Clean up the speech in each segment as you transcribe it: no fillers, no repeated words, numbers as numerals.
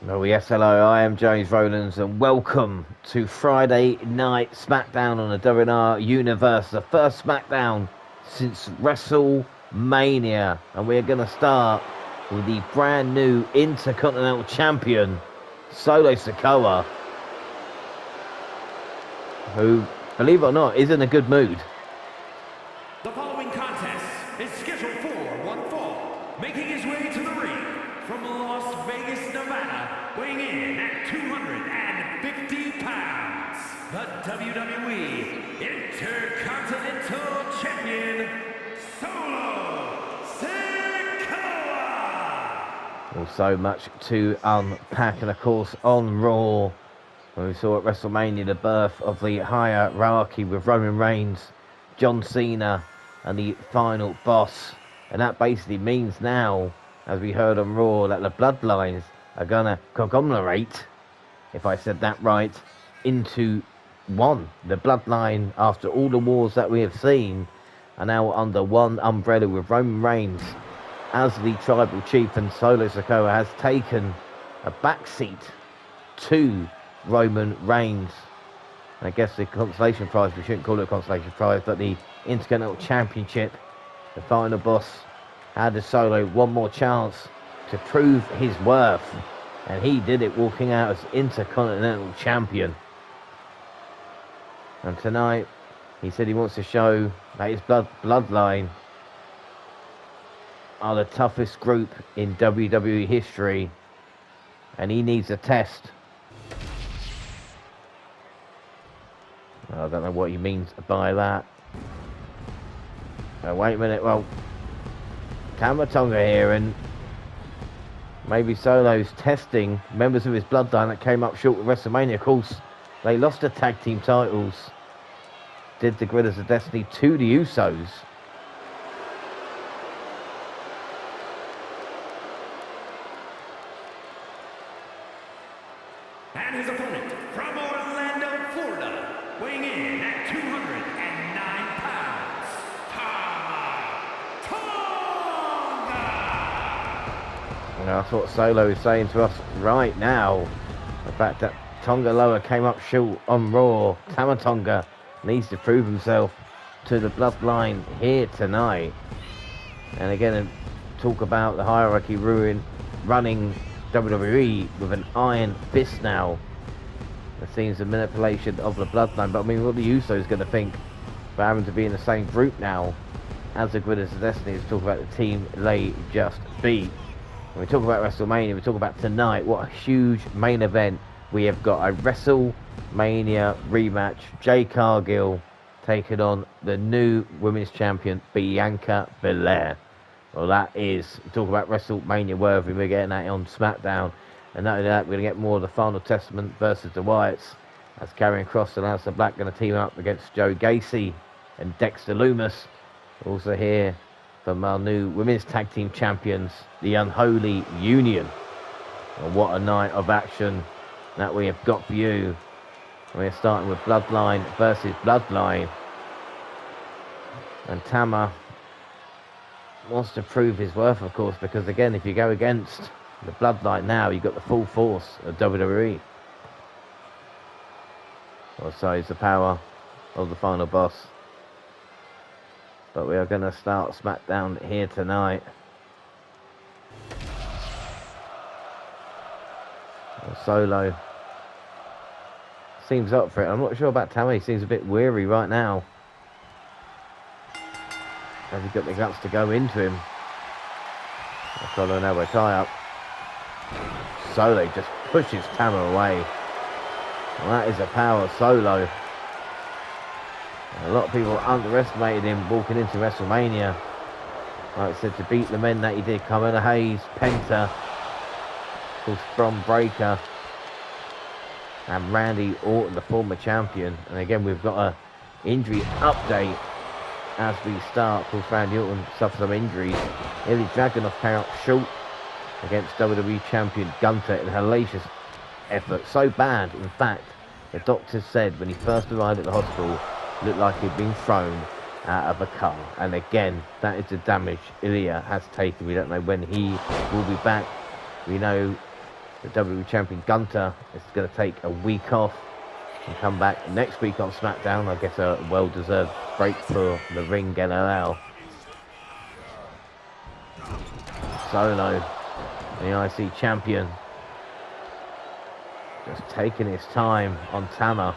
Oh yes, hello, I am James Rowlands and welcome to Friday Night Smackdown on the WNRUniverse, the first Smackdown since WrestleMania. And we're going to start with the brand new Intercontinental Champion, Solo Sikoa, who, believe it or not, is in a good mood. The following contest is scheduled for one fall, making his way to the ring from Las Vegas, Nevada, weighing in at 250 pounds, the WWE Intercontinental Champion, Solo Sikoa! Well, so much to unpack, and of course on Raw, when we saw at WrestleMania the birth of the hierarchy with Roman Reigns, John Cena, and the final boss. And that basically means now, as we heard on Raw, that the bloodlines are gonna conglomerate, if I said that right, into one. The bloodline, after all the wars that we have seen, are now under one umbrella with Roman Reigns as the tribal chief, and Solo Sikoa has taken a backseat to Roman Reigns. I guess the consolation prize, we shouldn't call it a consolation prize, but the Intercontinental Championship, the final boss, had Solo one more chance to prove his worth, and he did it, walking out as Intercontinental Champion. And tonight he said he wants to show that his bloodline are the toughest group in WWE history, and he needs a test. I don't know what he means by that. Wait a minute, well, Tama Tonga here, and maybe Solo's testing members of his bloodline that came up short with WrestleMania. Of course, they lost the tag team titles, did the Guerrillas of Destiny to the Usos. And his opponent from Orlando, Florida, weighing in at 209 pounds, Tama Tonga! You know, that's what Solo is saying to us right now. The fact that Tonga Loa came up short on Raw. Tama Tonga needs to prove himself to the bloodline here tonight. And again, talk about the hierarchy running WWE with an iron fist now. It seems a manipulation of the bloodline, but I mean, what the Usos going to think about having to be in the same group now as the Guerrillas of Destiny? Is talk about the team they just beat. When we talk about WrestleMania, we talk about tonight. What a huge main event we have got! A WrestleMania rematch. Jade Cargill taking on the new women's champion Bianca Belair. Well, that is, talk about WrestleMania worthy. We're getting that on SmackDown. And not only that, we're going to get more of the Final Testament versus the Wyatts, as Karrion Kross and Aliester Black going to team up against Gacy and Dexter Lumis. Also here from our new women's tag team champions, the Unholy Union. Well, what a night of action that we have got for you. We're starting with Bloodline versus Bloodline. And Tama wants to prove his worth, of course, because again, if you go against the bloodline now, you've got the full force of WWE. Well, so is the power of the final boss. But we are going to start SmackDown here tonight. Well, Solo seems up for it. I'm not sure about Tama. He seems a bit weary right now. Has he got the guts to go into him? Solo an elbow tie up. Solo just pushes Tama away. Well, that is the power of Solo. A lot of people underestimated him walking into WrestleMania. Like I said, to beat the men that he did. Carmelo Hayes, Penta, of course, Bron Breakker, and Randy Orton, the former champion. And again, we've got a injury update as we start. Of course, Randy Orton suffered some injuries. Ilya Dragunov came up short against WWE champion Gunther in a hellacious effort. So bad, in fact, the doctors said when he first arrived at the hospital, it looked like he'd been thrown out of a car. And again, that is the damage Ilya has taken. We don't know when he will be back. We know The WWE Champion Gunter is going to take a week off and come back next week on SmackDown. I guess a well-deserved break for the Ring NLL. Solo, the IC champion, just taking his time on Tama.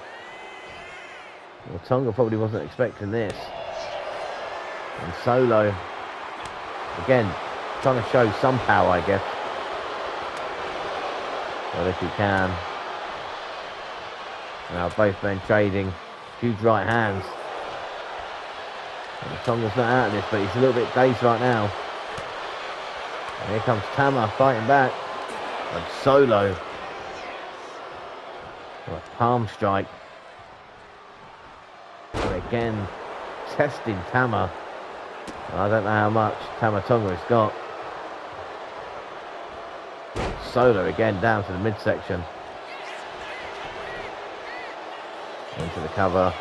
Well, Tonga probably wasn't expecting this. And Solo, again, trying to show some power, I guess. Well, if he can. Now both men trading. Huge right hands. And Tonga's not out of this, but he's a little bit dazed right now. And here comes Tama fighting back. And Solo. A palm strike. And again, testing Tama. I don't know how much Tama Tonga has got. Solo again down to the midsection. Into the cover.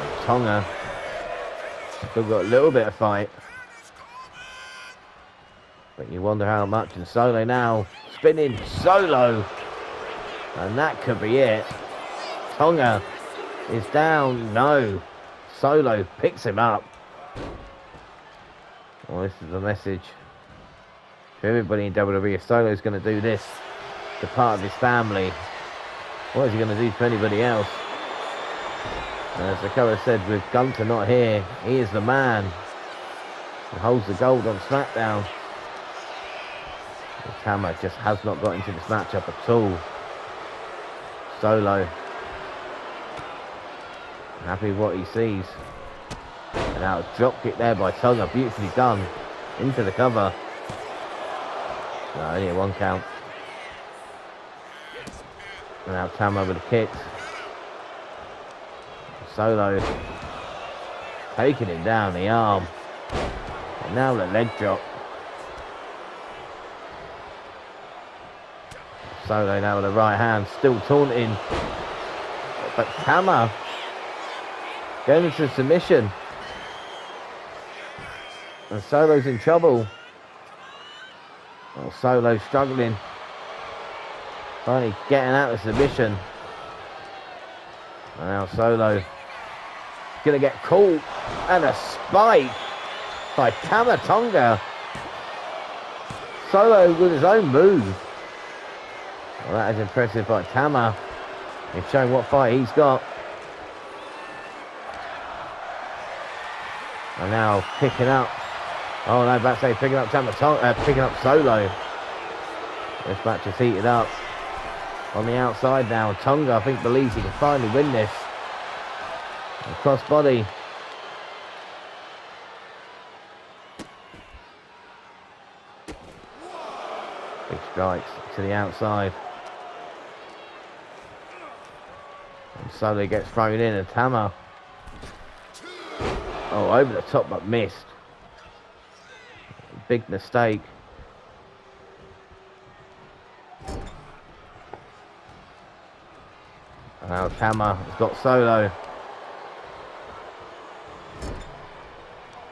And Tonga still got a little bit of fight. But you wonder how much. And Solo now spinning Solo. And that could be it. Tonga is down. No. Solo picks him up. Well, this is a message to everybody in WWE. If Solo's going to do this to part of his family, what is he going to do for anybody else? And as Sikoa said, with Gunter not here, he is the man who holds the gold on SmackDown. And Tama just has not got into this matchup at all. Solo happy with what he sees. And now drop kick there by Tonga, beautifully done. Into the cover. No, only a 1 count. And now Tama with the kicks. Solo taking him down the arm. And now the leg drop. Solo now with the right hand, still taunting. But Tama going into submission. And Solo's in trouble. Well, Solo struggling. Finally getting out of submission. And now Solo gonna get caught. And a spike by Tama Tonga. Solo with his own move. Well, that is impressive by Tama. He's showing what fight he's got. And now picking up. Oh no, backstage picking up picking up Solo. This match is heated up. On the outside now, Tonga I think believes he can finally win this. Cross body. Big strikes to the outside. And Solo gets thrown in and Tama. Oh, over the top but missed. Big mistake. And now Tama has got Solo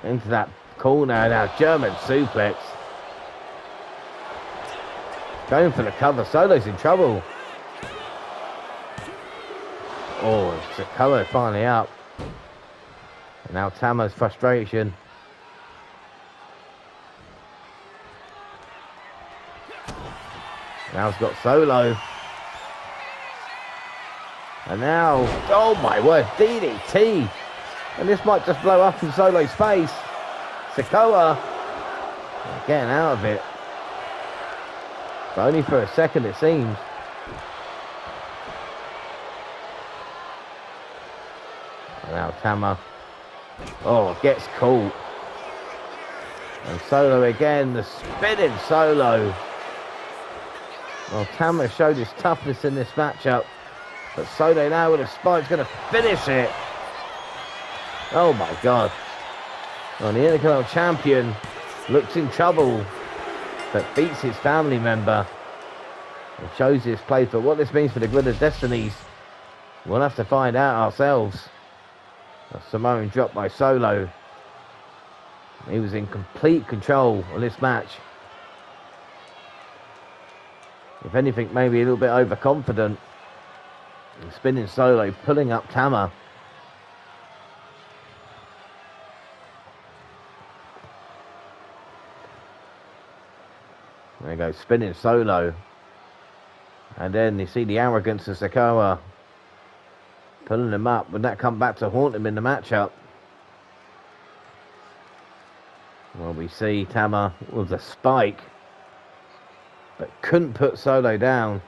into that corner. Now German suplex. Going for the cover. Solo's in trouble. Oh, Sikoa finally up. And now Tama's frustration. Now he's got Solo. And now, oh my word, DDT. And this might just blow up in Solo's face. Sikoa getting out of it. But only for a second it seems. And now Tama. Oh, gets caught. And Solo again, the spinning Solo. Well, Tama showed his toughness in this matchup. But Solo now with a spike's going to finish it. Oh my God. Well, the Intercontinental Champion looks in trouble, but beats his family member. And shows his place. But what this means for the Grid of Destinies, we'll have to find out ourselves. A Samoan drop by Solo. He was in complete control of this match. If anything, maybe a little bit overconfident. Spinning Solo, pulling up Tama. There you go, spinning Solo. And then you see the arrogance of Sikoa. Pulling him up. Would that come back to haunt him in the matchup? Well, we see Tama with the spike. But couldn't put Solo down.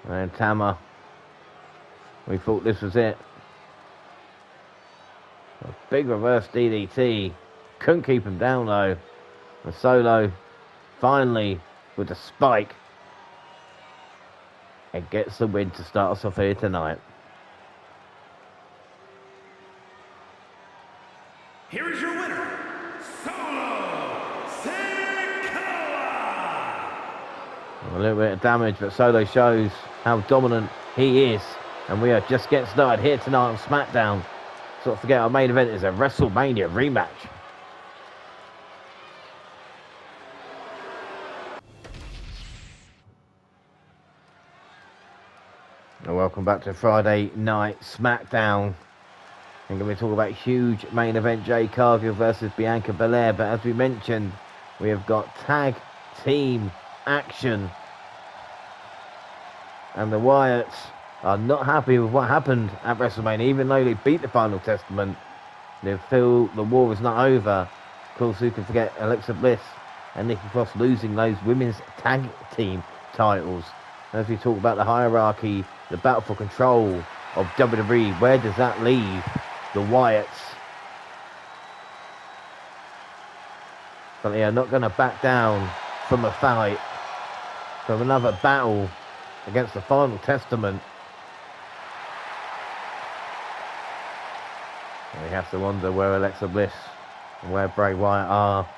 And Tama. We thought this was it. A big reverse DDT. Couldn't keep him down though. And Solo finally with the spike. And gets the win to start us off here tonight. Here is your winner, Solo Sikoa! A little bit of damage, but Solo shows how dominant he is. And we are just getting started here tonight on SmackDown. So don't forget, our main event is a WrestleMania rematch. And welcome back to Friday Night SmackDown. I'm going to talk about huge main event, Jade Cargill versus Bianca Belair. But as we mentioned, we have got tag team action. And the Wyatts are not happy with what happened at WrestleMania. Even though they beat the Final Testament, they feel the war is not over. Of course, who can forget Aliester Black and Nikki Cross losing those women's tag team titles. As we talk about the hierarchy, the battle for control of WWE, where does that leave the Wyatts? But they are not going to back down from a fight, from another battle against the Final Testament. And we have to wonder where Aliester Black and where Bray Wyatt are.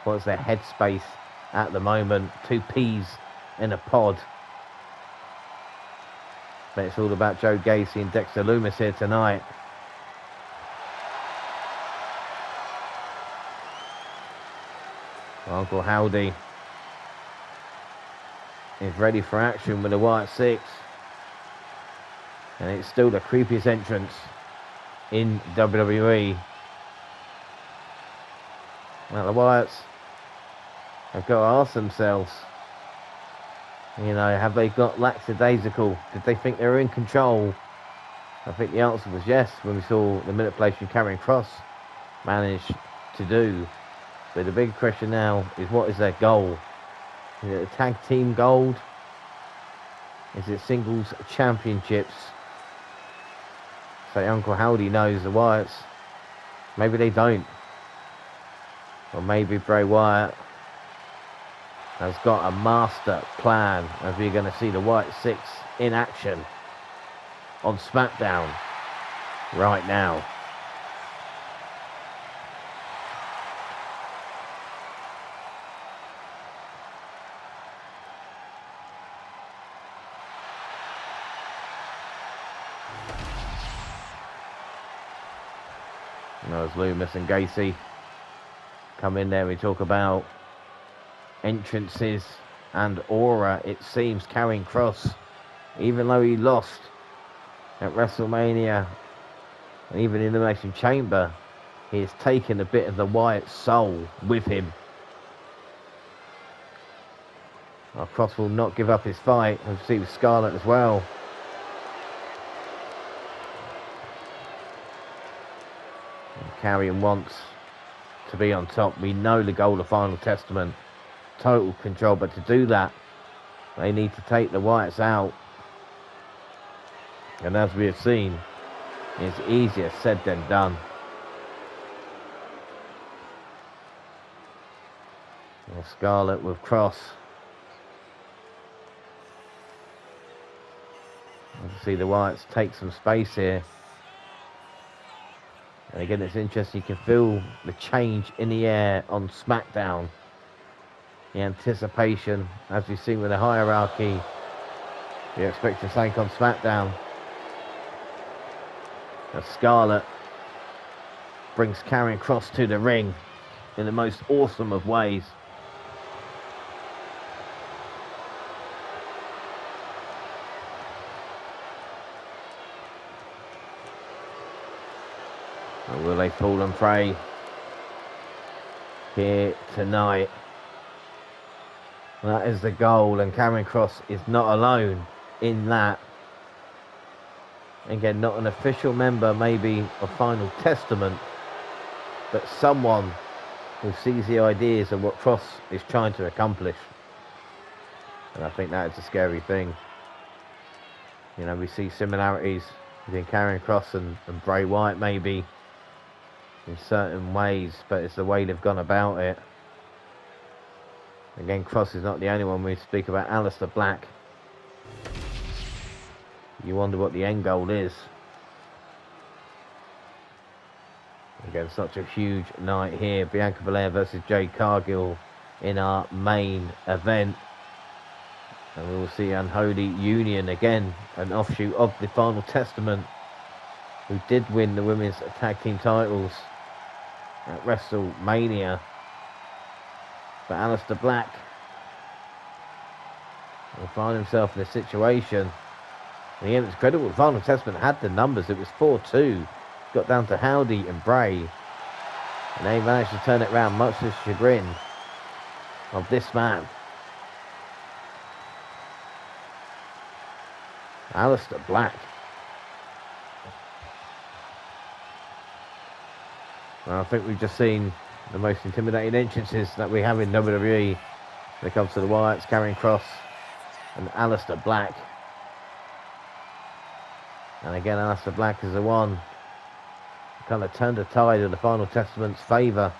What's their headspace at the moment? Two peas in a pod. But it's all about Joe Gacy and Dexter Lumis here tonight. Uncle Howdy is ready for action with the Wyatt 6. And it's still the creepiest entrance in WWE. Well, the Wyatts have got to ask themselves, you know, have they got lackadaisical? Did they think they were in control? I think the answer was yes when we saw the manipulation Karrion Kross managed to do. But the big question now is, what is their goal? Is it a tag team gold? Is it singles championships? So Uncle Howdy knows the Wyatts. Maybe they don't. Or maybe Bray Wyatt has got a master plan, as we're going to see the Wyatt 6 in action on SmackDown right now. You know, as Lumis and Gacy come in there, we talk about entrances and aura. It seems Karrion Kross, even though he lost at WrestleMania and even in the Elimination Chamber, he has taken a bit of the Wyatt soul with him. Well, Kross will not give up his fight, as we see with Scarlett as well. Karrion wants to be on top. We know the goal of Final Testament, total control, but to do that, they need to take the Wyatts out. And as we have seen, it's easier said than done. Well, Scarlett with Kross. You see the Wyatts take some space here. And again, it's interesting, you can feel the change in the air on SmackDown. The anticipation, as we've seen with the hierarchy. You expect to think on SmackDown. As Scarlett brings Karrion Kross to the ring. in the most awesome of ways. And will they fall and pray here tonight? That is the goal, and Karrion Kross is not alone in that. Again, not an official member maybe of Final Testament, but someone who sees the ideas of what Kross is trying to accomplish. And I think that is a scary thing. You know, we see similarities between Karrion Kross and Bray Wyatt maybe in certain ways, but it's the way they've gone about it. Again, Kross is not the only one. We speak about Aliester Black. You wonder what the end goal is. Again, such a huge night here. Bianca Belair versus Jade Cargill in our main event. And we will see Unholy Union again, an offshoot of the Final Testament, who did win the women's tag team titles at WrestleMania. But Aliester Black will find himself in a situation. And again, it's credible. Final Testament had the numbers. It was 4-2. Got down to Howdy and Bray. And they managed to turn it around, much to the chagrin of this man. Aliester Black. Well, I think we've just seen the most intimidating entrances that we have in WWE when it comes to the Wyatts, Karrion Kross and Aliester Black. And again, Aliester Black is the one who kind of turned the tide in the Final Testament's favour.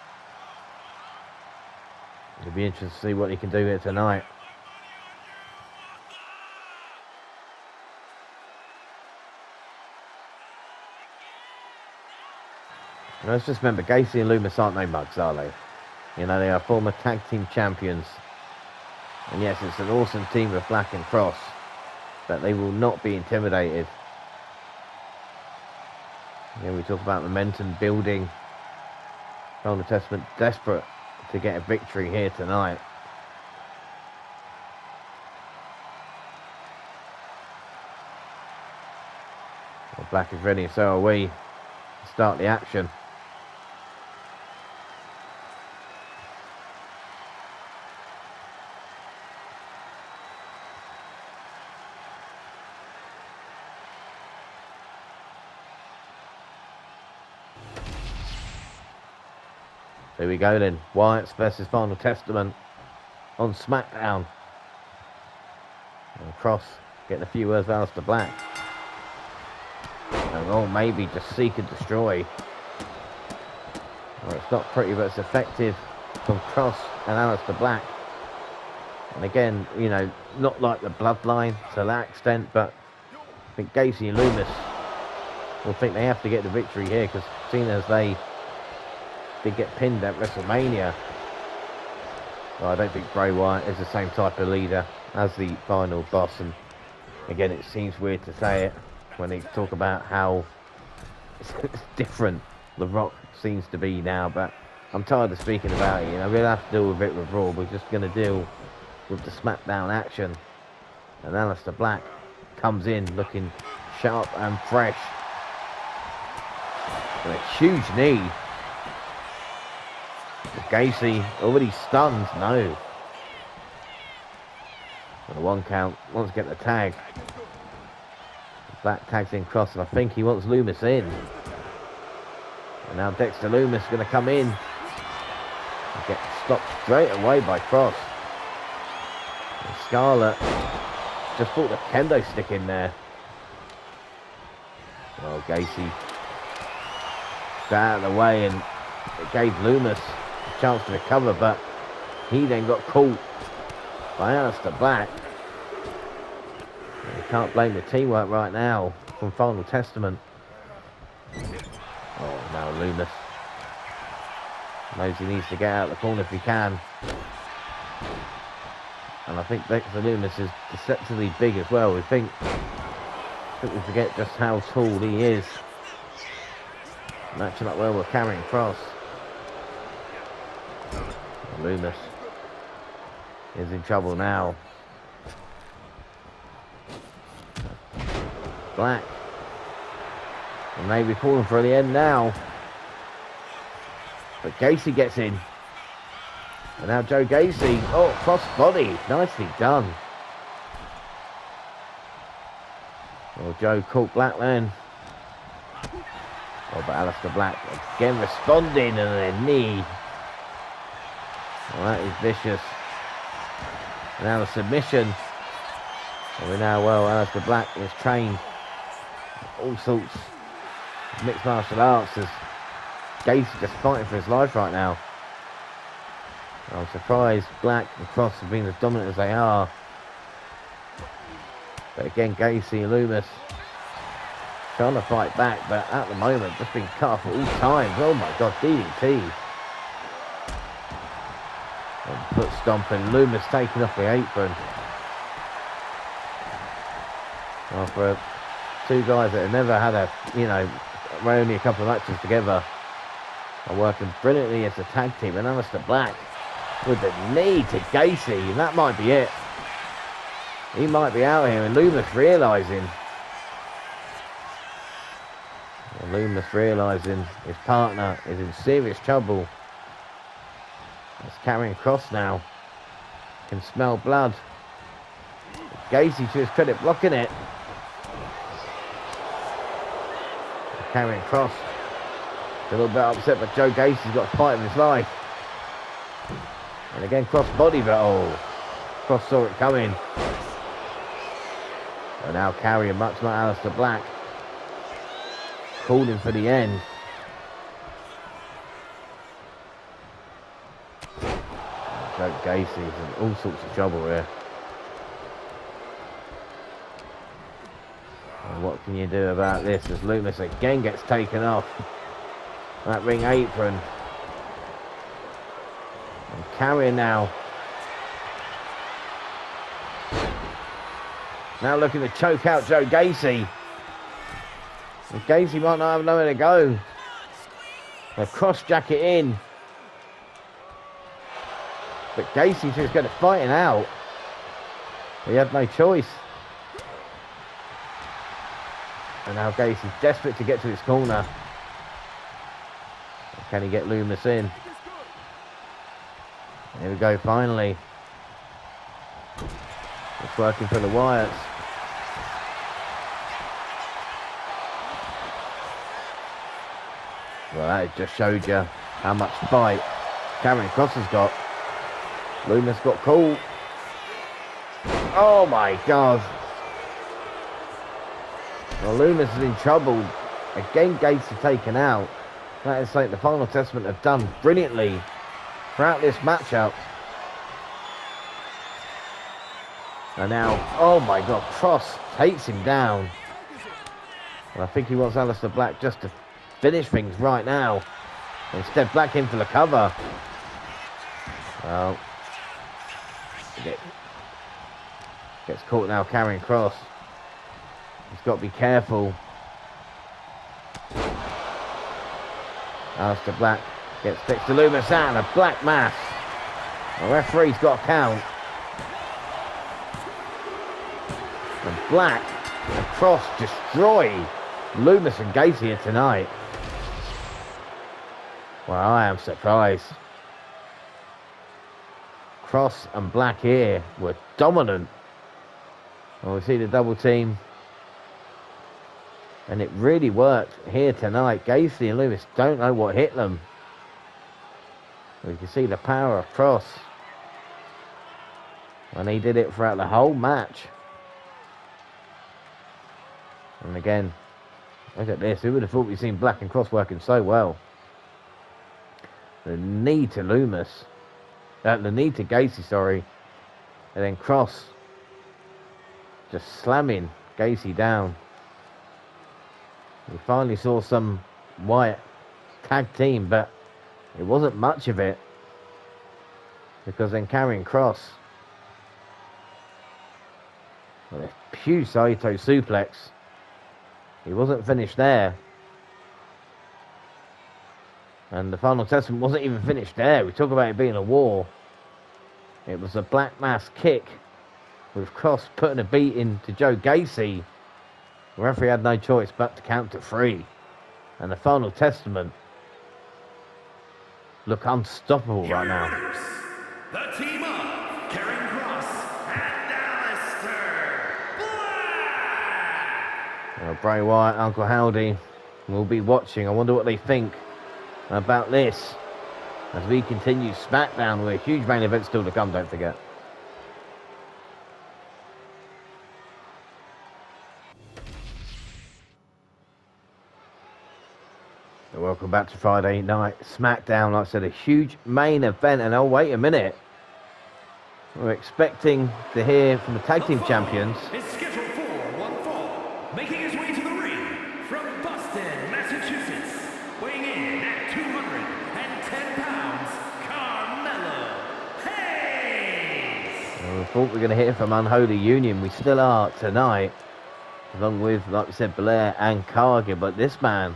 It'll be interesting to see what he can do here tonight. And let's just remember, Gacy and Lumis aren't no mugs, are they? You know, they are former tag team champions. And yes, it's an awesome team with Black and Kross, but they will not be intimidated. You know, we talk about momentum building. Final Testament desperate to get a victory here tonight. Well, Black is ready, and so are we. Start the action. Here we go then. Wyatts versus Final Testament on Smackdown. And Kross getting a few words with Aliester Black. And oh, maybe just seek and destroy. Well, it's not pretty, but it's effective from Kross and Aliester Black. And again, you know, not like the bloodline to that extent, but I think Gacy and Lumis will think they have to get the victory here, because seeing as they did get pinned at WrestleMania, well, I don't think Bray Wyatt is the same type of leader as the final boss. And again, it seems weird to say it when they talk about how it's different The Rock seems to be now, but I'm tired of speaking about it. You know, we'll have to deal with it with Raw. We're just going to deal with the SmackDown action. And Aliester Black comes in looking sharp and fresh. With a huge knee. Gacy already stunned. No. And a 1 count. Wants to get the tag. Black tags in Kross, and I think he wants Lumis in. And now Dexter Lumis is going to come in and get stopped straight away by Kross. And Scarlett just brought the kendo stick in there. Well, Gacy got out of the way, and it gave Lumis a chance to recover, but he then got caught by Aliester Black. You can't blame the teamwork right now from Final Testament. Oh, now Lumis knows he needs to get out of the corner if he can. And I think Dexter Lumis is deceptively big as well. I think we forget just how tall he is. Matching up well with Karrion Kross. Lumis is in trouble now. Black. And maybe calling for the end now. But Gacy gets in. And now Joe Gacy. Oh, cross body. Nicely done. Well, Joe caught Black then. Oh, but Aliester Black again responding, and a knee. Well, that is vicious. And now a submission. And we know, well, Aliester Black is trained all sorts of mixed martial arts, as Gacy just fighting for his life right now. I'm surprised Black and Kross have been as dominant as they are. But again, Gacy and Lumis trying to fight back, but at the moment just being cut off at all times. Oh my god, DDT. And foot stomping, Lumis taking off the apron. Well, for two guys that have never had a, only a couple of matches together, are working brilliantly as a tag team. And Aliester Black with the knee to Gacy, and that might be it. He might be out here, and Lumis realising his partner is in serious trouble. It's Karrion Kross now. Can smell blood. Gacy, to his credit, blocking it. Karrion Kross a little bit upset, but Joe Gacy's got a fight of his life. And again, Kross body, but Kross saw it coming. And now Karrion, much like Aliester Black, called him for the end. Joe Gacy's in all sorts of trouble here. And what can you do about this as Lumis again gets taken off that ring apron? And Karrion now looking to choke out Joe Gacy. And Gacy might not have nowhere to go. A cross jacket in. But Gacy just going to fight it out. He had no choice. And now Gacy's desperate to get to his corner. Can he get Lumis in? Here we go, finally. It's working for the Wyatts. Well, that just showed you how much fight Karrion Kross has got. Lumis got caught. Oh my god. Well, Lumis is in trouble. Again, Gacy taken out. That is like the Final Testament have done brilliantly throughout this matchup. And now, oh my god, Kross takes him down. And I think he wants Aliester Black just to finish things right now. Instead, Black in for the cover. Well, gets caught now, Karrion Kross. He's got to be careful. Aliester Black gets Dexter Lumis out and a black mass. The referee's got a count. And Black and Kross destroy Lumis and Gacy here tonight. Well, I am surprised. Kross and Black here were dominant. Well, we see the double team. And it really worked here tonight. Gacy and Lumis don't know what hit them. We can see the power of Kross. And he did it throughout the whole match. And again, look at this. Who would have thought we'd seen Black and Kross working so well? The knee to Lumis. The knee to Gacy, sorry. And then Kross just slamming Gacy down. We finally saw some Wyatt tag team, but it wasn't much of it. Because then Karrion Kross, well, a huge Saito suplex. He wasn't finished there. And the final testament wasn't even finished there. We talk about it being a war. It was a Black Mass kick with Kross putting a beating to Joe Gacy. The referee had no choice but to count to 3. And the final testament look unstoppable right now. The team of Karrion Kross and Aliester Black. Bray Wyatt, Uncle Howdy will be watching. I wonder what they think about this as we continue SmackDown with a huge main event still to come, don't forget. Welcome back to Friday Night SmackDown. Like I said, a huge main event. And oh, wait a minute. We're expecting to hear from the tag team champions. Is scheduled for one fall, making his way to the ring from Boston, Massachusetts, weighing in at 210 pounds, Carmelo Hayes. We thought we were going to hear from Unholy Union. We still are tonight, along with, like we said, Belair and Cargill. But this man,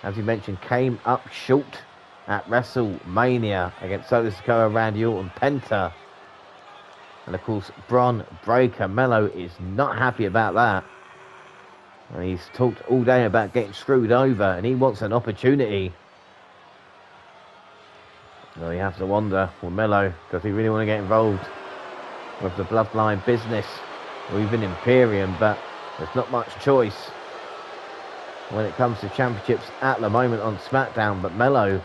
as you mentioned, came up short at WrestleMania against Solo Sikoa, Randy Orton, Penta. And of course, Bron Breakker. Melo is not happy about that. And he's talked all day about getting screwed over, and he wants an opportunity. Well, you have to wonder, well, Melo, does he really want to get involved with the Bloodline business or even Imperium? But there's not much choice when it comes to championships at the moment on SmackDown. But Melo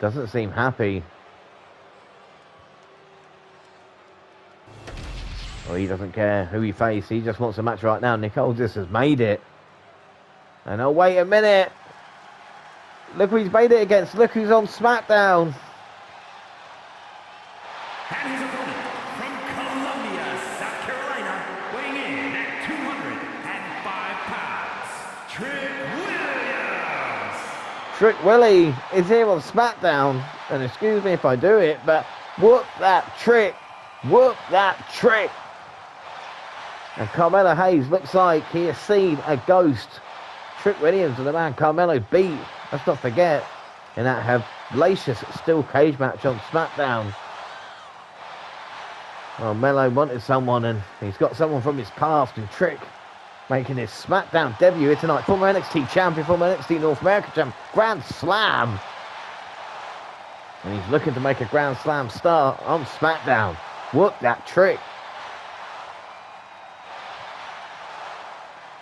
doesn't seem happy. Well, he doesn't care who he faces. He just wants a match right now. Nick Aldis has made it. And oh, wait a minute. Look who he's made it against. Look who's on SmackDown. And his opponent from Columbia, South Carolina, weighing in at 205 pounds, Trick Williams. Trick Willie is here on SmackDown. And excuse me if I do it, but whoop that trick. Whoop that trick. And Carmelo Hayes looks like he has seen a ghost. Trick Williams and the man Carmelo beat, let's not forget, in that hellacious steel cage match on SmackDown. Well, Melo wanted someone, and he's got someone from his past, and Trick making his SmackDown debut here tonight. Former NXT champion, former NXT North America champion, Grand Slam. And he's looking to make a Grand Slam start on SmackDown. Whoop that trick.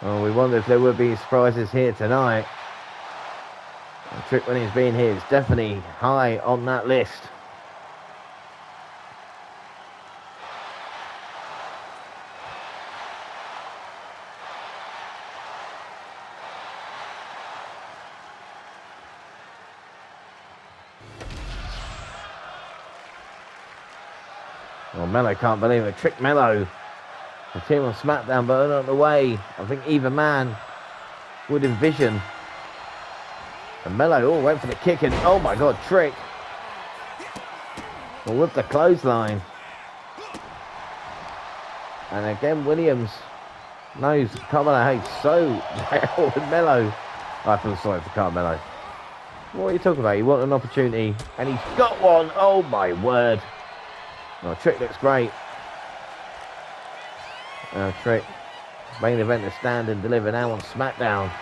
Oh, we wonder if there would be surprises here tonight. And Trick Williams being here is definitely high on that list. Well, Melo can't believe it. Trick Melo. The team on SmackDown, but on the way. I think either man would envision. And Melo went for the kick, and oh my God, Trick. Well, with the clothesline. And again, Williams knows Carmelo Hayes so well with Melo. I feel sorry for Carmelo. What are you talking about? You want an opportunity, and he's got one. Oh my word. Well, Trick looks great. Trick, main event to stand and deliver now on SmackDown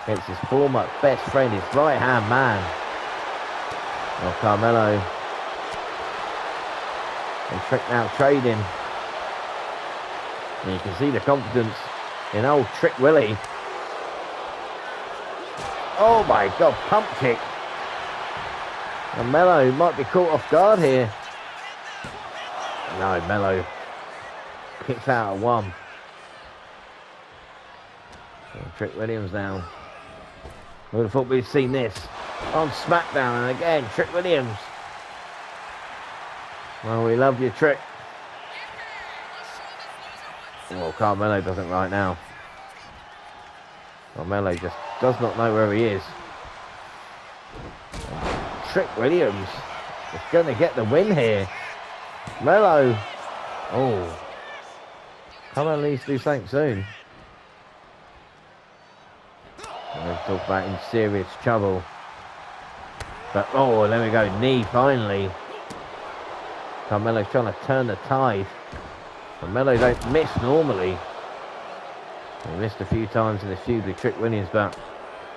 against his former best friend, his right-hand man. Well, Carmelo and Trick now trading. And you can see the confidence in old Trick Willie. Oh my God, pump kick. And Melo might be caught off guard here. No, Melo kicks out at one. So Trick Williams now. We would have thought we'd seen this on SmackDown, and again, Trick Williams. Well, we love you, Trick. Well, Carmelo doesn't right now. Carmelo just does not know where he is. Trick Williams is going to get the win here. Melo. Oh. Carmelo needs to do something soon. And Let's talk about in serious trouble. But, oh, there we go. Knee, finally. Carmelo's trying to turn the tide. Carmelo don't miss normally. He missed a few times in the feud with Trick Williams, but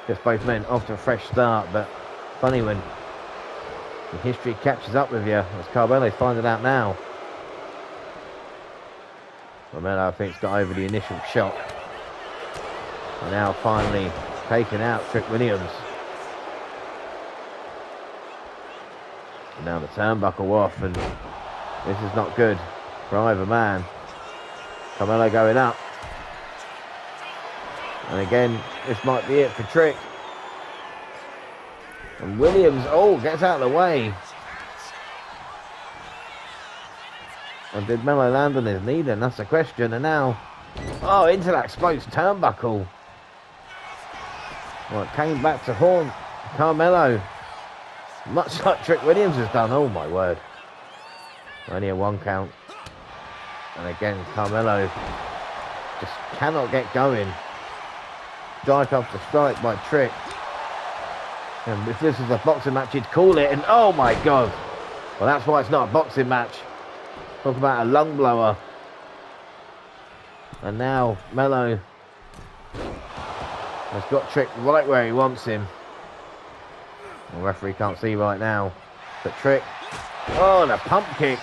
just both men off to a fresh start. But funny when the history catches up with you, as Carmelo's finding out now. Carmelo, I think, has got over the initial shock. And now finally taking out Trick Williams. And now the turnbuckle off, and this is not good for either man. Carmelo going up. And again, this might be it for Trick. And Williams, oh, gets out of the way. And did Melo land on his knee then? That's the question. And now, oh, into that exposed turnbuckle. Well, it came back to haunt Carmelo. Much like Trick Williams has done. Oh, my word. Only a 1 count. And again, Carmelo just cannot get going. Strike after strike by Trick. And if this was a boxing match, he'd call it. And oh, my God. Well, that's why it's not a boxing match. Talk about a lung blower. And now Melo has got Trick right where he wants him. The referee can't see right now. But Trick, oh, the pump kick.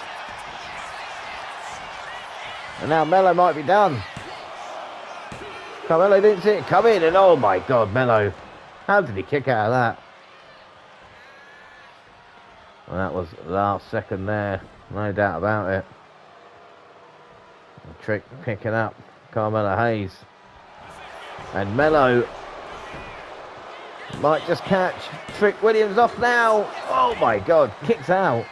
And now Melo might be done. Carmelo didn't see it come in, and oh my God, Melo. How did he kick out of that? Well, that was last second there. No doubt about it. Trick picking up Carmelo Hayes. And Melo might just catch Trick Williams off now. Oh my God, kicks out.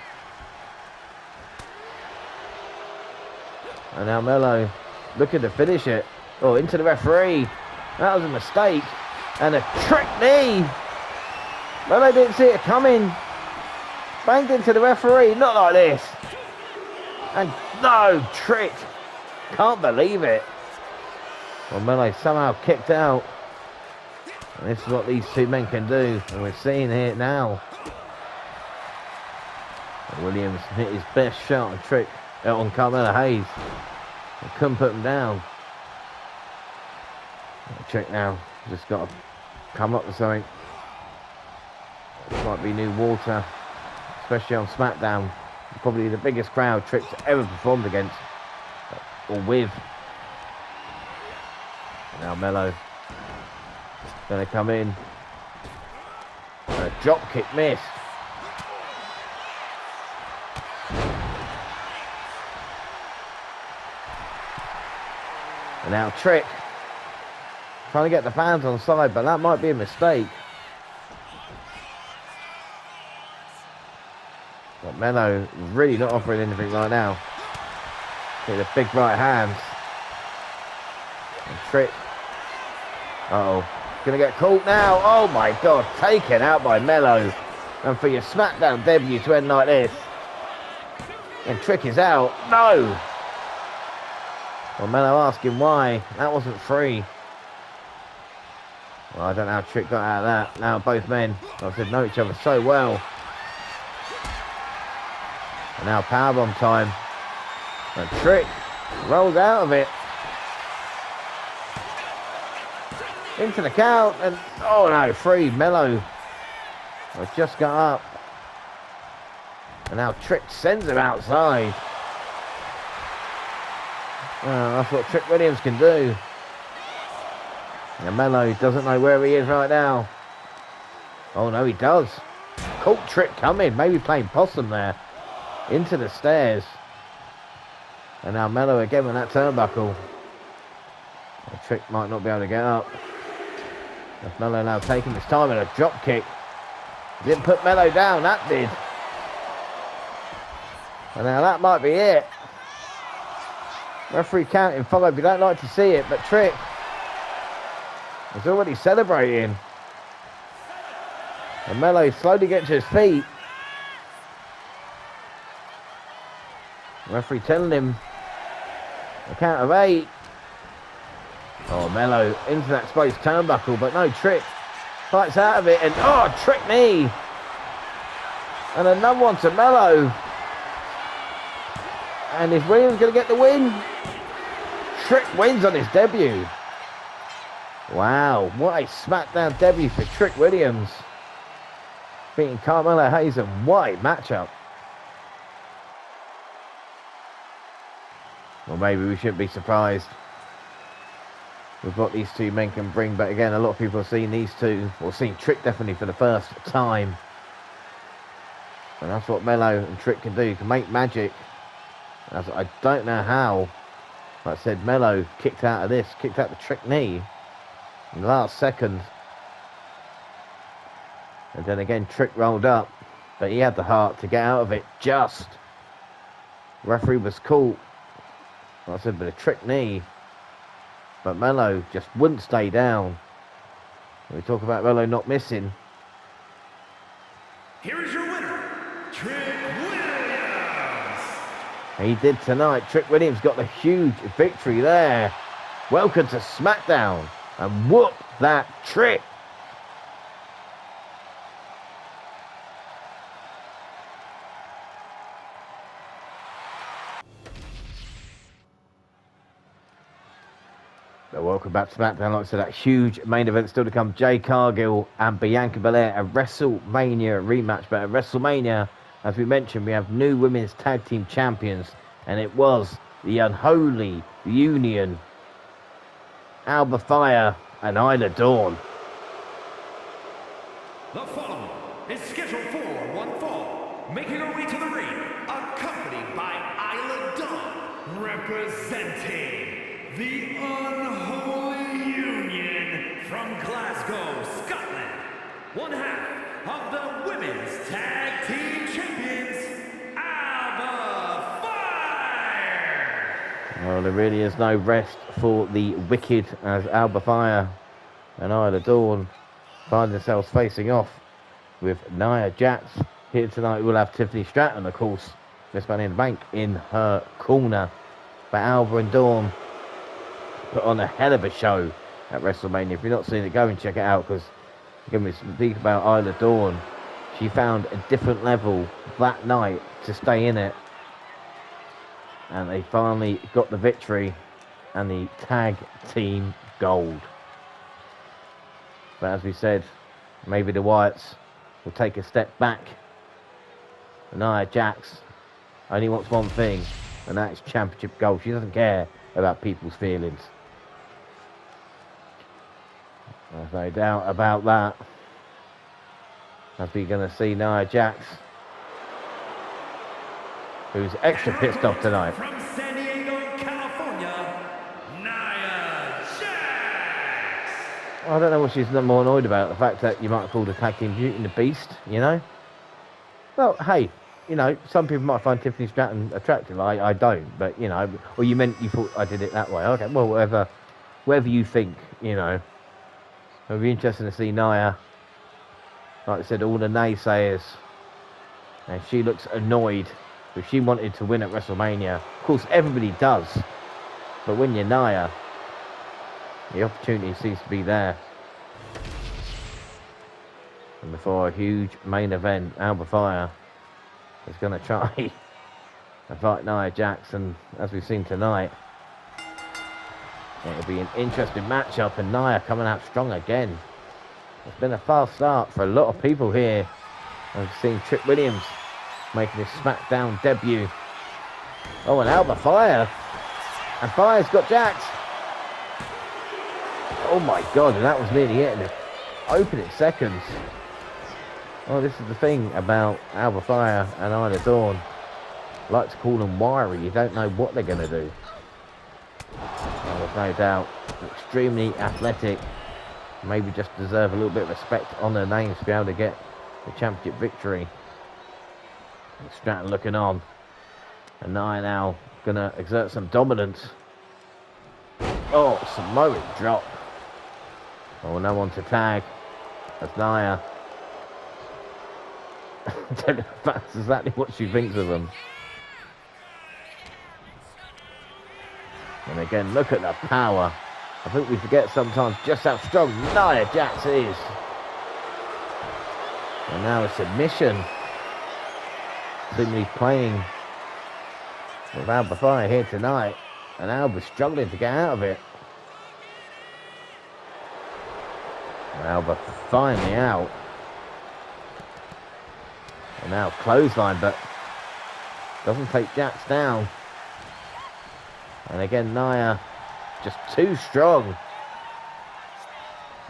And now Melo looking to finish it. Oh, into the referee. That was a mistake. And a Trick knee. Melo didn't see it coming. Banged into the referee. Not like this. And no, Trick. Can't believe it. Well, Melo somehow kicked out. And this is what these two men can do. And we're seeing it now. And Williams hit his best shot on Trick. On Carmelo Hayes. And couldn't put him down. Trick now. Just got to come up with something. This might be new water. Especially on SmackDown. Probably the biggest crowd Trick's ever performed against. Or with. Now Melo going to come in. And a drop kick missed. And now Trick trying to get the fans on side, but that might be a mistake. But Melo really not offering anything right now. With a big right hand. And Trick. Uh-oh. Gonna get caught now. Oh my God. Taken out by Melo. And for your SmackDown debut to end like this. And Trick is out. No! Well, Melo asking why. That wasn't free. Well, I don't know how Trick got out of that. Now both men, like I said, know each other so well. And now powerbomb time. And Trick rolls out of it. Into the count. And oh no, free. Melo has just got up. And now Trick sends him outside. That's what Trick Williams can do. And Melo doesn't know where he is right now. Oh no, he does. Caught Trick coming. Maybe playing possum there. Into the stairs. And now Melo again with that turnbuckle. The Trick might not be able to get up. That's Melo now taking his time in a drop kick. Didn't put Melo down, that did. And now that might be it. Referee counting followed. We don't like to see it, but Trick is already celebrating. And Melo slowly gets to his feet. Referee telling him a count of 8. Oh, Melo into that exposed turnbuckle, but no, Trick Fights out of it, and oh, trick knee. And another one to Melo. And is Williams going to get the win? Trick wins on his debut. Wow, what a SmackDown debut for Trick Williams. Beating Carmelo Hayes, and what a matchup. Well, maybe we shouldn't be surprised with what these two men can bring. But again, a lot of people have seen these two, or seen Trick definitely for the first time. And that's what Melo and Trick can do. You can make magic. I don't know how. Like I said, Melo kicked out of this, kicked out the Trick knee in the last second. And then again, Trick rolled up, but he had the heart to get out of it just. Referee was caught. Like I said, but a Trick knee. But Melo just wouldn't stay down. We talk about Melo not missing. Here is your winner, Trick Williams. He did tonight. Trick Williams got the huge victory there. Welcome to SmackDown. And whoop that Trick. So welcome back to SmackDown. Like I said, that huge main event still to come. Jade Cargill and Bianca Belair, a WrestleMania rematch. But at WrestleMania, as we mentioned, we have new women's tag team champions. And it was the Unholy Union, Alba Fyre and Isla Dawn. The following is scheduled for one fall, making her way to the ring, accompanied by Isla Dawn, representing the Unholy Union from Glasgow, Scotland. One half of the women's tag team champions, Alba Fyre. Well, there really is no rest for the wicked as Alba Fyre and Isla Dawn find themselves facing off with Nia Jax. Here tonight we'll have Tiffany Stratton, of course, Miss Money in the Bank, in her corner. But Alba and Dawn put on a hell of a show at WrestleMania. If you're not seeing it, go and check it out, because again, we speak about Isla Dawn. She found a different level that night to stay in it. And they finally got the victory and the tag team gold. But as we said, maybe the Wyatts will take a step back. Nia Jax only wants one thing, and that is championship gold. She doesn't care about people's feelings. There's no doubt about that. As we're going to see Nia Jax, who's extra pissed off tonight. From San Diego, California, Nia Jax. I don't know what she's more annoyed about. The fact that you might call the tag team Beauty and the Beast, you know? Well, hey, you know, some people might find Tiffany Stratton attractive. I don't, but, you know, or you thought I did it that way. Okay, well, whatever you think, you know. It'll be interesting to see Nia. Like I said, all the naysayers. And she looks annoyed. If she wanted to win at WrestleMania, of course, everybody does. But when you're Nia, the opportunity seems to be there. And before a huge main event, Alba Fyre is going to try and fight Nia Jax. And as we've seen tonight, it'll be an interesting matchup. And Nia coming out strong again. It's been a fast start for a lot of people here. I've seen Trick Williams making his SmackDown debut. Oh, and Alba Fyre. And Fyre's got Jax. Oh my God, and that was nearly it in the opening seconds. Oh, this is the thing about Alba Fyre and Isla Dawn. I like to call them wiry. You don't know what they're going to do. Oh, there's no doubt. Extremely athletic. Maybe just deserve a little bit of respect on their names to be able to get the championship victory. And Stratton looking on. And Nia now going to exert some dominance. Oh, Samoan drop. Oh, no one to tag. That's Nia. I don't know if that's exactly what she thinks of them. And again, look at the power. I think we forget sometimes just how strong Nia Jax is. And now a submission. Seemingly playing with Alba Fyre here tonight. And Alba's struggling to get out of it. And Alba finally out. And now clothesline, but doesn't take Jax down. And again, Nia just too strong.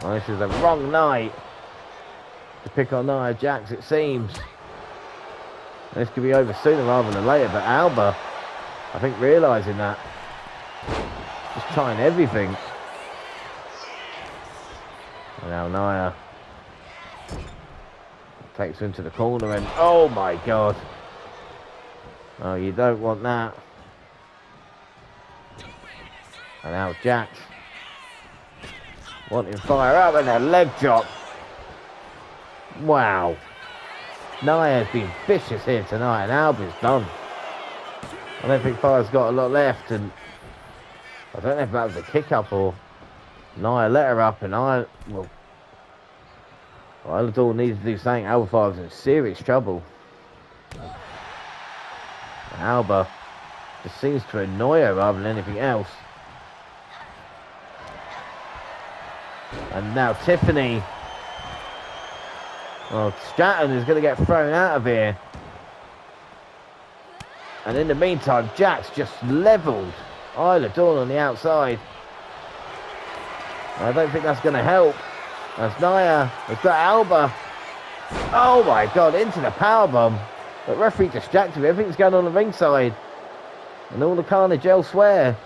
Well, this is the wrong night to pick on Nia Jax, it seems. This could be over sooner rather than later, but Alba, I think, realising that, just trying everything. And now Nia takes her into the corner and, oh my God. Oh, you don't want that. And now Jax wanting Fire up and a leg drop. Wow. Nia's been vicious here tonight and Alba's done. I don't think Fire's got a lot left, and I don't know if that was a kick up or Nia let her up, and Isla Dawn needs to do something. Alba Fyre was in serious trouble. And Alba just seems to annoy her rather than anything else. And now Tiffany. Well, Stratton is going to get thrown out of here. And in the meantime, Jax just levelled Isla Dawn on the outside. I don't think that's going to help. As Nia has got Alba. Oh my God, into the powerbomb. But referee distracted. Everything's going on the ringside. And all the carnage elsewhere.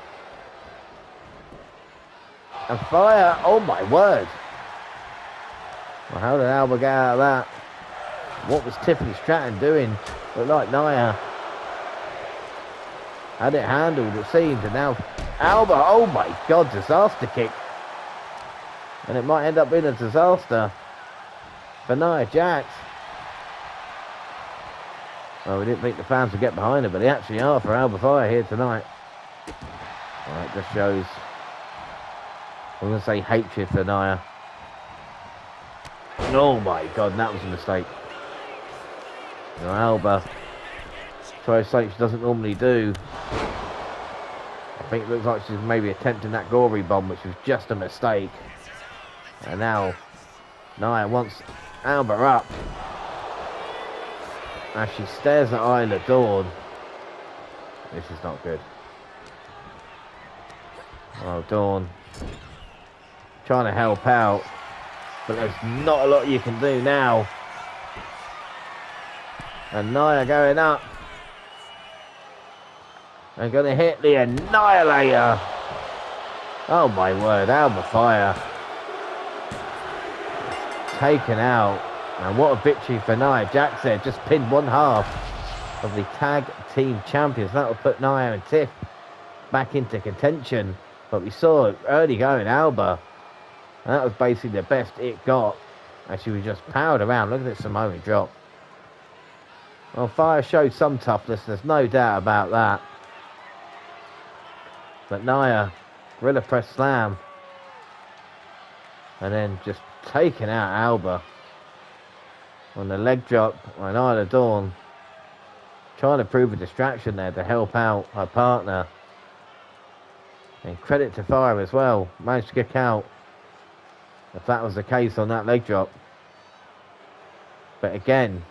And Fire, oh my word. Well, how did Alba get out of that? What was Tiffany Stratton doing? Looked like Nia had it handled, it seemed. And now Alba, oh my God, disaster kick. And it might end up being a disaster for Nia Jax. Well, we didn't think the fans would get behind her, but they actually are for Alba Fyre here tonight. Well, it just shows, I'm going to say, hatred for Nia. Oh my God, that was a mistake. Now Alba tries something she doesn't normally do. I think it looks like she's maybe attempting that gory bomb, which was just a mistake. And now Nia wants Alba up as she stares at Isla Dawn. This is not good. Oh, Dawn trying to help out, but there's not a lot you can do now. And Nia going up and going to hit the Annihilator. Oh my word, Alba Fyre taken out. And what a victory for Nia Jax there. Just pinned one half of the tag team champions. That will put Nia and Tiff back into contention. But we saw it early going, Alba. And that was basically the best it got. And she was just powered around. Look at this Samoan drop. Well, Fyre showed some toughness. There's no doubt about that. But Nia, gorilla press slam. And then just taking out Alba. On the leg drop on Isla Dawn. Trying to prove a distraction there to help out her partner. And credit to Fyre as well. Managed to kick out. If that was the case on that leg drop. But again,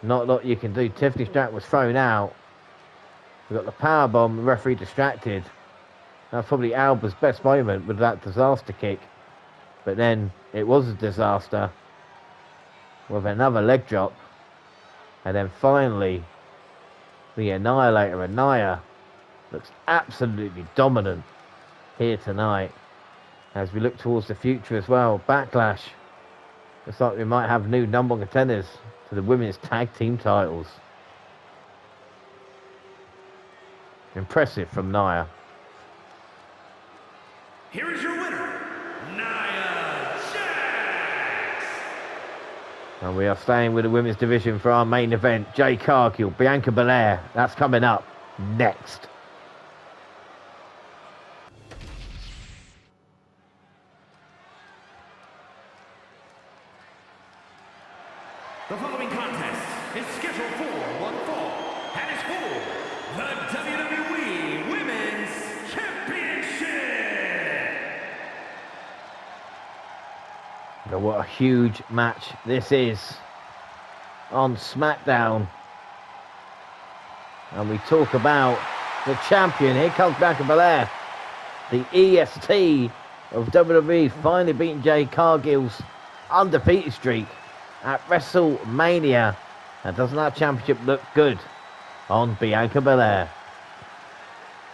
not a lot you can do. Tiffany Stratton was thrown out. We got the powerbomb, the referee distracted. That's probably Alba's best moment with that disaster kick. But then it was a disaster with another leg drop. And then finally, the Annihilator. And Nia looks absolutely dominant here tonight. As we look towards the future as well. Backlash. Looks like we might have new number one contenders to the women's tag team titles. Impressive from Nia. Here is your winner, Nia Jax. And we are staying with the women's division for our main event. Jade Cargill, Bianca Belair. That's coming up next. The following contest is scheduled for one fall and is for the WWE Women's Championship. But what a huge match this is on SmackDown. And we talk about the champion. Here comes Bianca Belair. The EST of WWE finally beating Jade Cargill's undefeated streak at WrestleMania. And doesn't that championship look good on Bianca Belair?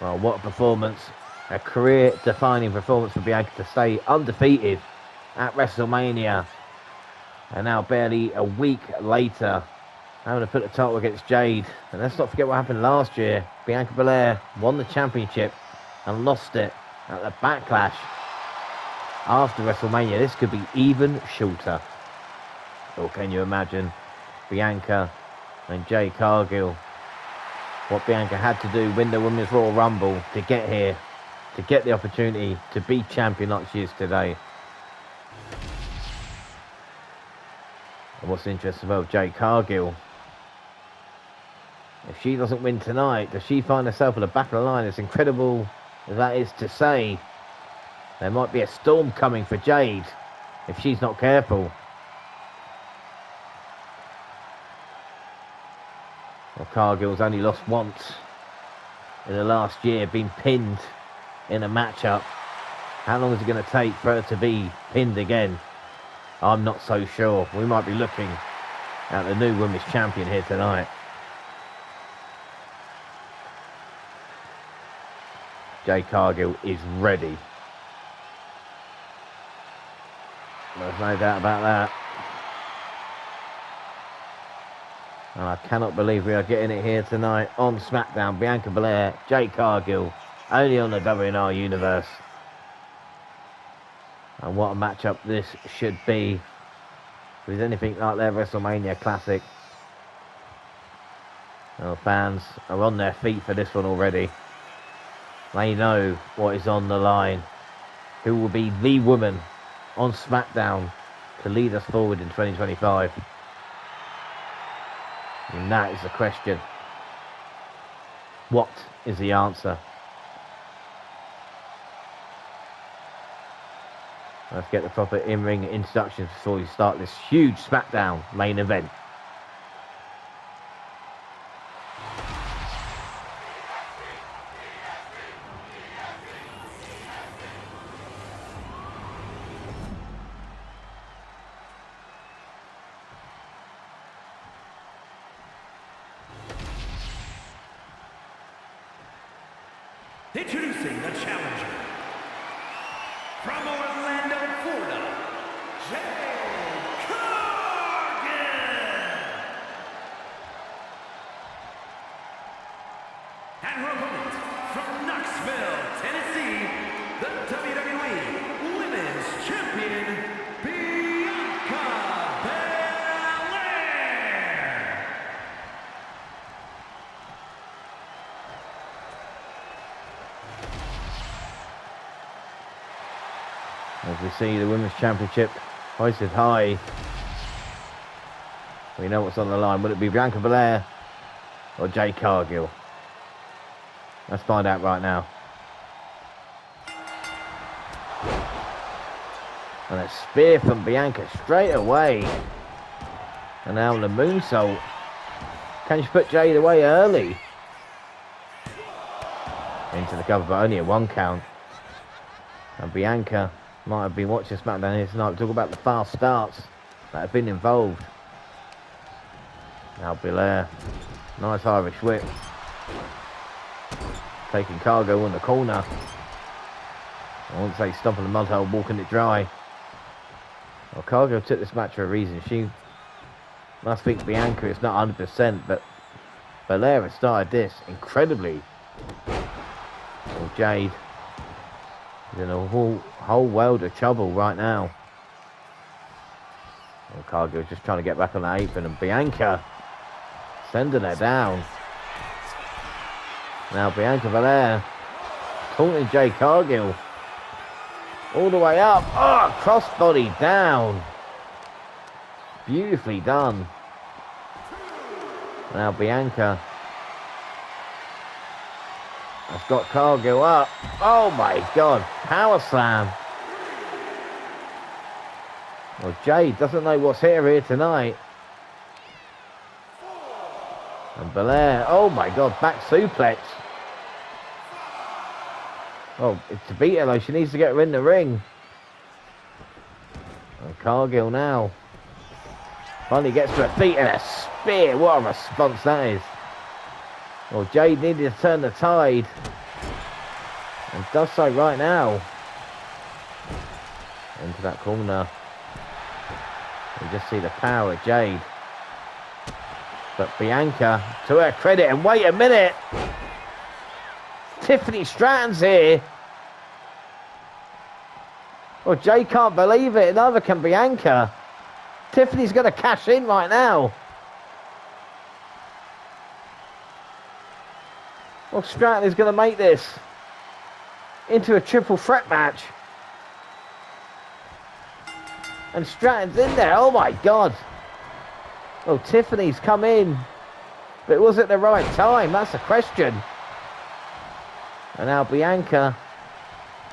Well, what a performance. A career-defining performance for Bianca to stay undefeated at WrestleMania. And now barely a week later, having to put the title against Jade. And let's not forget what happened last year. Bianca Belair won the championship and lost it at the Backlash after WrestleMania. This could be even shorter. Or can you imagine Bianca and Jade Cargill? What Bianca had to do, win the Women's Royal Rumble to get here, to get the opportunity to be champion like she is today. And what's interesting about Jade Cargill, if she doesn't win tonight, does she find herself at the back of the line? As incredible as that is to say, there might be a storm coming for Jade if she's not careful. Well, Cargill's only lost once in the last year, been pinned in a matchup. How long is it going to take for her to be pinned again? I'm not so sure. We might be looking at the new women's champion here tonight. Jade Cargill is ready. There's no doubt about that. And I cannot believe we are getting it here tonight on SmackDown. Bianca Belair, Jade Cargill, only on the WNRUniverse. And what a matchup this should be. If it's anything like their WrestleMania Classic. Well, fans are on their feet for this one already. They know what is on the line. Who will be the woman on SmackDown to lead us forward in 2025? And that is the question. What is the answer? Let's get the proper in-ring introductions before we start this huge SmackDown main event. Introducing the challenger from Orlando, Florida, Jade Cargill. And her opponent from Knoxville, Tennessee, the WWE Women's Champion, Bianca Belair. As we see the Women's Championship hoisted high. We know what's on the line. Will it be Bianca Belair or Jade Cargill? Let's find out right now. And a spear from Bianca straight away. And now the moonsault. Can she put Jade away early? Into the cover, but only a 1 count. And Bianca might have been watching SmackDown here tonight. Talk about the fast starts that have been involved. Now Belair, nice Irish whip. Taking Cargo in the corner. I won't say stomping the mud hole, walking it dry. Well, Cargo took this match for a reason. She must think Bianca is not 100%, but Belair has started this incredibly. Well, Jade is in a whole world of trouble right now. Well, Cargo just trying to get back on the apron, and Bianca sending her down. Now Bianca Belair taunting Jade Cargill all the way up. Oh, crossbody down. Beautifully done. Now Bianca has got Cargill up. Oh my God, power slam. Well, Jade doesn't know what's hit her here tonight. And Belair, oh my God, back suplex. Oh, it's to beat her though, she needs to get her in the ring. And Cargill now finally gets to her feet and a spear. What a response that is. Well, Jade needed to turn the tide. And does so right now. Into that corner. You just see the power of Jade. But Bianca, to her credit, and wait a minute. Tiffany Stratton's here. Well, Jade can't believe it, neither can Bianca. Tiffany's going to cash in right now. Well, Stratton is going to make this into a triple threat match. And Stratton's in there, oh my God. Well, Tiffany's come in, but was it the right time? That's the question. And now Bianca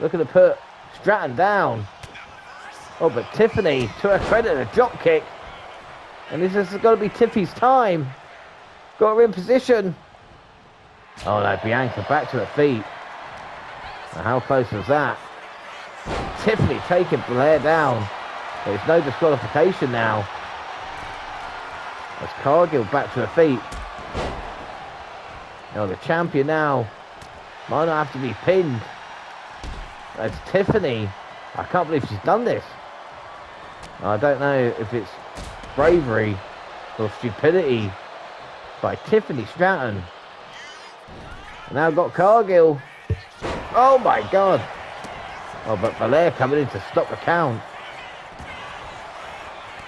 looking to put Stratton down. Oh, but Tiffany, to her credit, a drop kick. And this has got to be Tiffy's time. Got her in position. Oh no, Bianca back to her feet. Now, how close was that? Tiffany taking Blair down. There's no disqualification now. As Cargill back to her feet. Now the champion now might not have to be pinned. That's Tiffany. I can't believe she's done this. I don't know if it's bravery or stupidity by Tiffany Stratton. Now got Cargill. Oh my God. Oh, but Belair coming in to stop the count.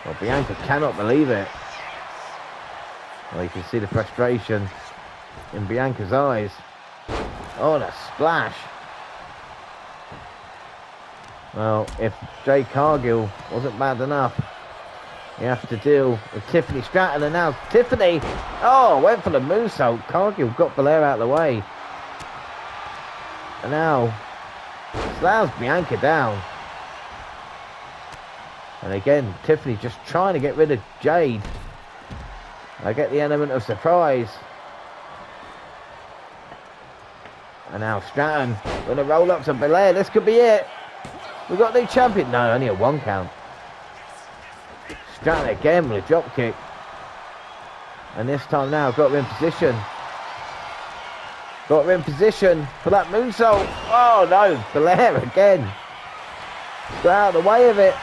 Well, Bianca cannot believe it. Well, you can see the frustration in Bianca's eyes. Oh, the splash. Well, if Jade Cargill wasn't bad enough, you have to deal with Tiffany Stratton, and now Tiffany, oh, went for the moonsault. Cargill got Belair out of the way. And now slams Bianca down. And again, Tiffany just trying to get rid of Jade. I get the element of surprise. And now Stratton going to roll up to Belair. This could be it. We've got a new champion. No, only a 1 count. Stratton again with a drop kick. And this time now, got her in position. Got her in position for that moonsault. Oh no, Belair again. Got out of the way of it.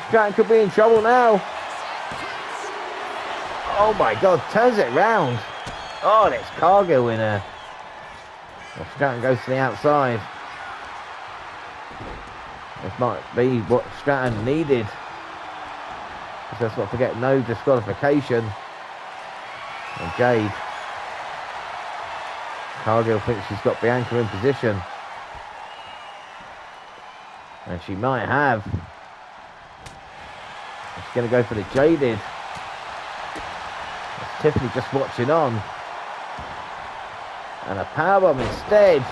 Stratton could be in trouble now. Oh my God, turns it round. Oh, and it's Cargill in her. Well, Stratton goes to the outside. This might be what Stratton needed. Let's not forget, no disqualification. And Jade. Cargill thinks she's got Bianca in position. And she might have. She's going to go for the Jaded. That's Tiffany just watching on. And a powerbomb instead.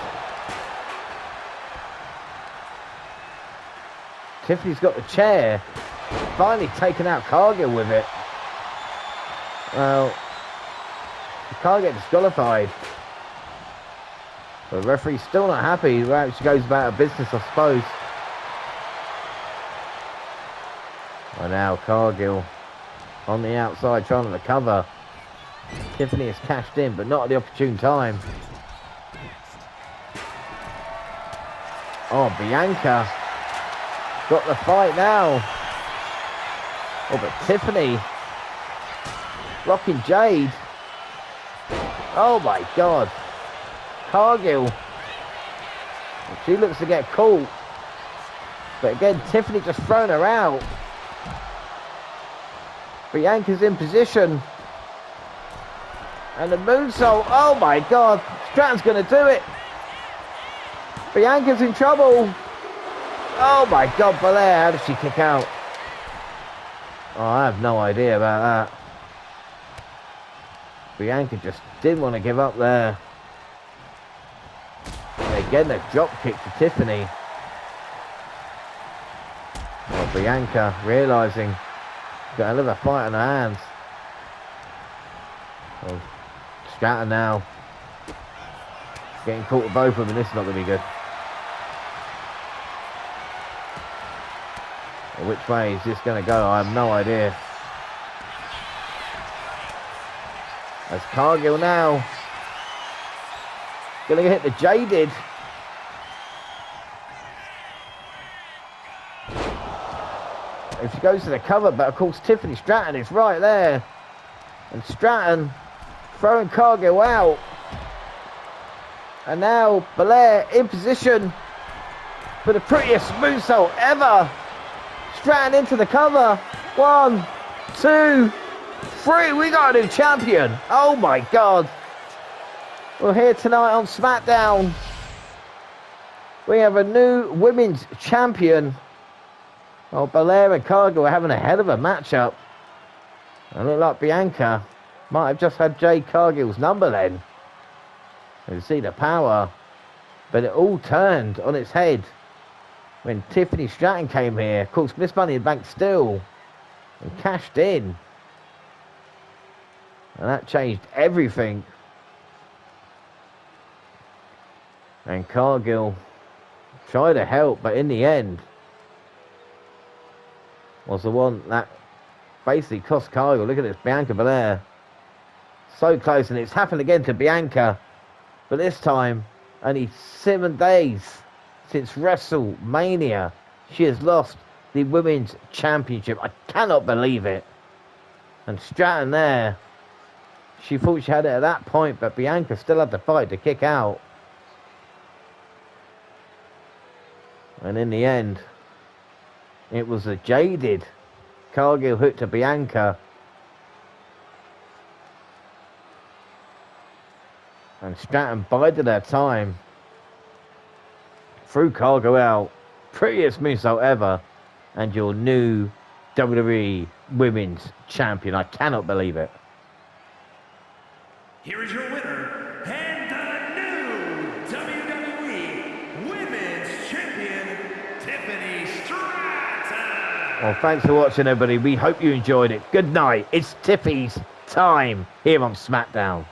Tiffany's got the chair. Finally taken out Cargill with it. Well, she can't get disqualified. But the referee's still not happy. Well, she goes about her business, I suppose. And now Cargill on the outside trying to recover. Tiffany has cashed in, but not at the opportune time. Oh, Bianca got the fight now. Oh, but Tiffany blocking Jade. Oh my God. Cargill. She looks to get caught. But again, Tiffany just thrown her out. Bianca's in position. And the moonsault. Oh my God. Stratton's going to do it. Bianca's in trouble. Oh my God, Belair. How did she kick out? Oh, I have no idea about that. Bianca just didn't want to give up there. And again, a drop kick to Tiffany. Well, Bianca realising got another fight on her hands. Well, Stratton now getting caught with both of them, and this is not going to be good. Well, which way is this going to go? I have no idea. As Cargill now going to hit the Jaded. And she goes to the cover, but of course Tiffany Stratton is right there. And Stratton throwing Cargill out. And now Belair in position for the prettiest moonsault ever. Stratton into the cover. 1, 2, 3. We got a new champion. Oh my God. We're here tonight on SmackDown. We have a new women's champion. Well, Belair and Cargill are having a hell of a matchup. I look like Bianca might have just had Jade Cargill's number then. You see the power. But it all turned on its head when Tiffany Stratton came here. Of course, Miss Money in the Bank still. And cashed in. And that changed everything. And Cargill tried to help, but in the end was the one that basically cost Cargill. Look at this, Bianca Belair. So close, and it's happened again to Bianca. But this time, only 7 days since WrestleMania, she has lost the Women's Championship. I cannot believe it. And Stratton there, she thought she had it at that point, but Bianca still had to fight to kick out. And in the end, it was a Jaded Cargill hook to Bianca. And Stratton bided her time. Threw Cargill out. Prettiest moonsault ever. And your new WWE Women's Champion. I cannot believe it. Here is your winner, and the new WWE Women's Champion, Tiffany Stratton. Well, thanks for watching, everybody. We hope you enjoyed it. Good night. It's Tiffy's time here on SmackDown.